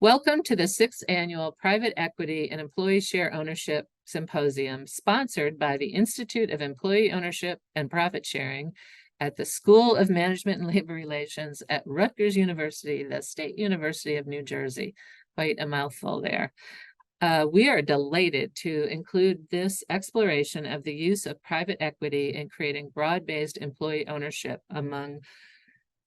Welcome to the 6th Annual Private Equity and Employee Share Ownership Symposium, sponsored by the Institute of Employee Ownership and Profit Sharing at the School of Management and Labor Relations at Rutgers University, the State University of New Jersey. Quite a mouthful there. We are delighted to include this exploration of the use of private equity in creating broad-based employee ownership among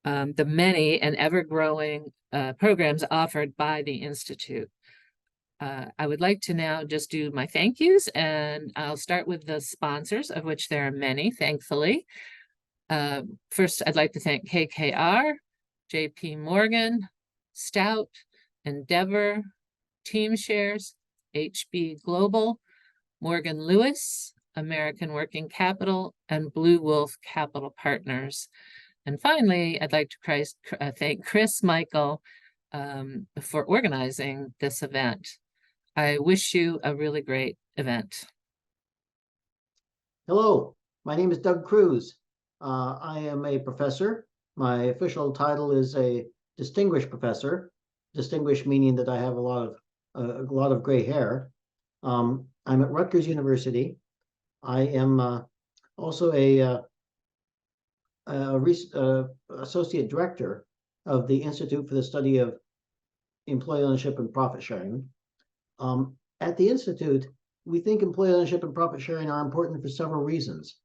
the many and ever-growing programs offered by the Institute. I would like to now just do my thank yous, and I'll start with the sponsors, of which there are many, thankfully. First, I'd like to thank KKR, JP Morgan, Stout, Endeavor, Team Shares, HB Global, Morgan Lewis, American Working Capital, and Blue Wolf Capital Partners. And finally, I'd like to thank Chris Michael for organizing this event. I wish you a really great event. Hello, my name is Doug Kruse. I am a professor. My official title is a distinguished professor. Distinguished meaning that I have a lot of gray hair. I'm at Rutgers University. I am also a associate director of the Institute for the Study of Employee Ownership and Profit Sharing. At the Institute, we think employee ownership and profit sharing are important for several reasons.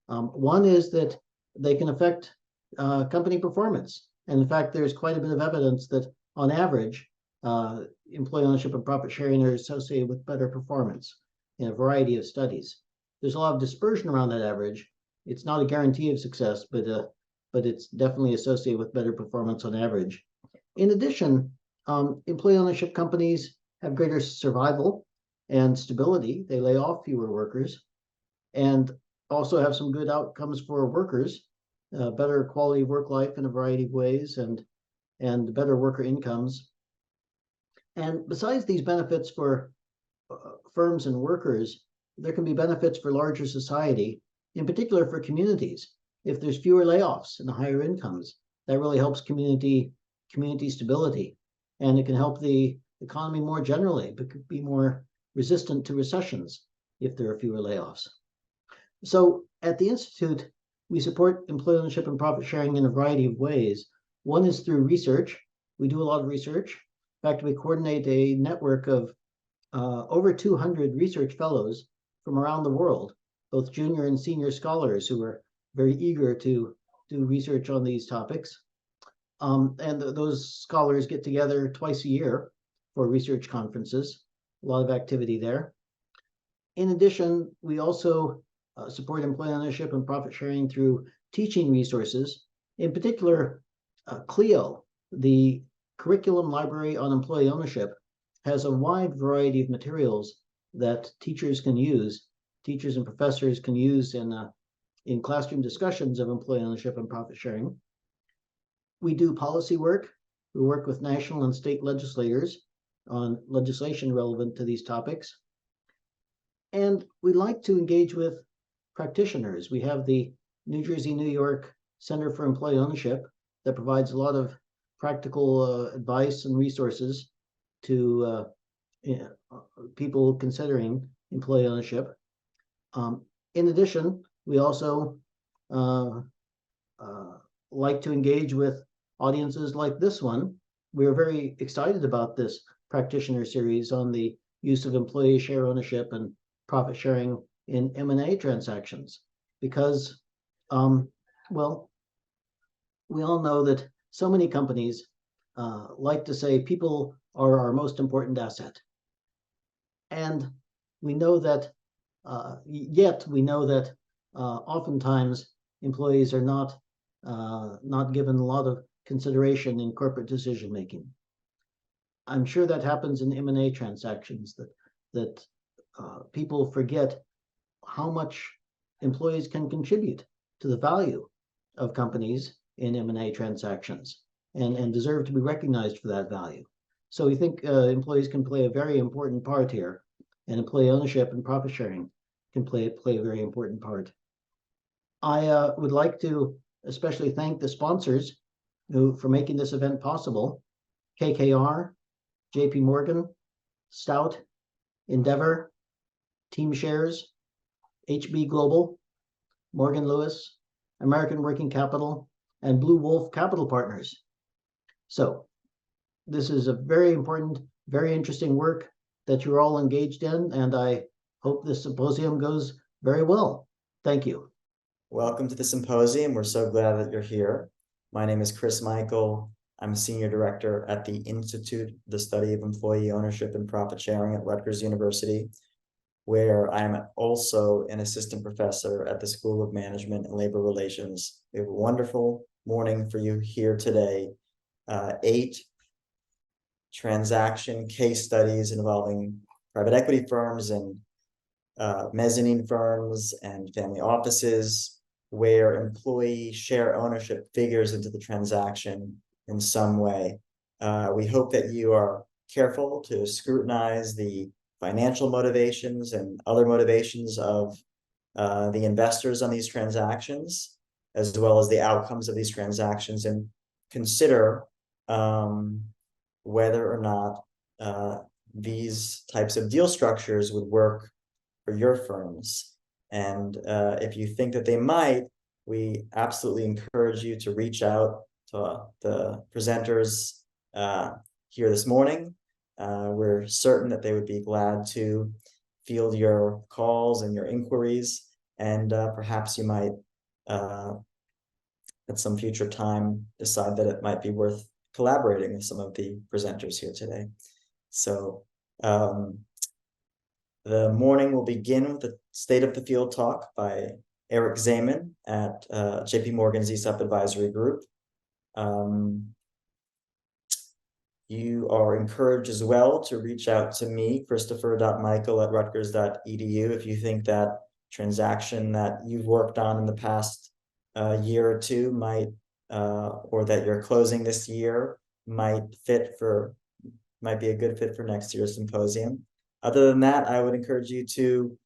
One is that they can affect company performance. And in fact, there's quite a bit of evidence that on average, employee ownership and profit sharing are associated with better performance in a variety of studies. There's a lot of dispersion around that average. It's not a guarantee of success, but it's definitely associated with better performance on average. In addition, employee ownership companies have greater survival and stability. They lay off fewer workers and also have some good outcomes for workers, better quality of work life in a variety of ways and better worker incomes. And besides these benefits for firms and workers, there can be benefits for larger society, in particular for communities. If there's fewer layoffs and higher incomes, that really helps community stability. And it can help the economy more generally, but could be more resistant to recessions if there are fewer layoffs. So at the Institute, we support employee ownership and profit sharing in a variety of ways. One is through research. We do a lot of research. In fact, we coordinate a network of over 200 research fellows from around the world, both junior and senior scholars who are very eager to do research on these topics. And those scholars get together twice a year for research conferences, a lot of activity there. In addition, we also support employee ownership and profit sharing through teaching resources. In particular, CLIO, the Curriculum Library on Employee Ownership, has a wide variety of materials that teachers and professors can use in classroom discussions of employee ownership and profit sharing. We do policy work. We work with national and state legislators on legislation relevant to these topics. And we like to engage with practitioners. We have the New Jersey, New York Center for Employee Ownership that provides a lot of practical advice and resources to people considering employee ownership. In addition, we also like to engage with audiences like this one. We are very excited about this practitioner series on the use of employee share ownership and profit sharing in M&A transactions, because, well, we all know that so many companies like to say people are our most important asset. And we know that, oftentimes employees are not given a lot of consideration in corporate decision making. I'm sure that happens in M&A transactions, that people forget how much employees can contribute to the value of companies in M&A transactions and deserve to be recognized for that value. So we think employees can play a very important part here, and employee ownership and profit sharing can play a very important part. I would like to especially thank the sponsors for making this event possible: KKR, JP Morgan, Stout, Endeavor, Team Shares, HB Global, Morgan Lewis, American Working Capital, and Blue Wolf Capital Partners. So this is a very important, very interesting work that you're all engaged in, and I hope this symposium goes very well. Thank you. Welcome to the symposium. We're so glad that you're here. My name is Chris Michael. I'm Senior Director at the Institute, the Study of Employee Ownership and Profit Sharing at Rutgers University, where I'm also an assistant professor at the School of Management and Labor Relations. We have a wonderful morning for you here today. 8 transaction case studies involving private equity firms and mezzanine firms and family offices, where employee share ownership figures into the transaction in some way. We hope that you are careful to scrutinize the financial motivations and other motivations of the investors on these transactions, as well as the outcomes of these transactions, and consider whether or not these types of deal structures would work for your firms. And if you think that they might, we absolutely encourage you to reach out to the presenters here this morning. We're certain that they would be glad to field your calls and your inquiries, and perhaps you might at some future time decide that it might be worth collaborating with some of the presenters here today. So the morning will begin with the State of the Field talk by Eric Zayman at JP Morgan's ESOP Advisory Group. You are encouraged as well to reach out to me, christopher.michael@rutgers.edu, if you think that transaction that you've worked on in the past year or two might, or that you're closing this year, might be a good fit for next year's symposium. Other than that, I would encourage you to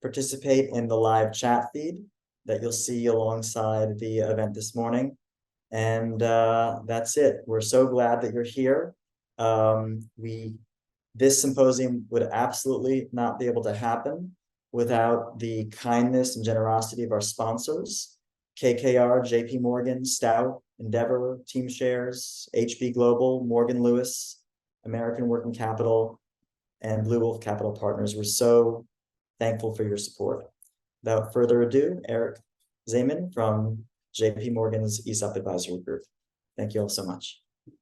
participate in the live chat feed that you'll see alongside the event this morning. And that's it. We're so glad that you're here. This symposium would absolutely not be able to happen without the kindness and generosity of our sponsors: KKR, JP Morgan, Stout, Endeavor, Team Shares, HB Global, Morgan Lewis, American Working Capital, and Blue Wolf Capital Partners. We're so thankful for your support. Without further ado, Eric Zayman from JP Morgan's ESOP Advisory Group. Thank you all so much.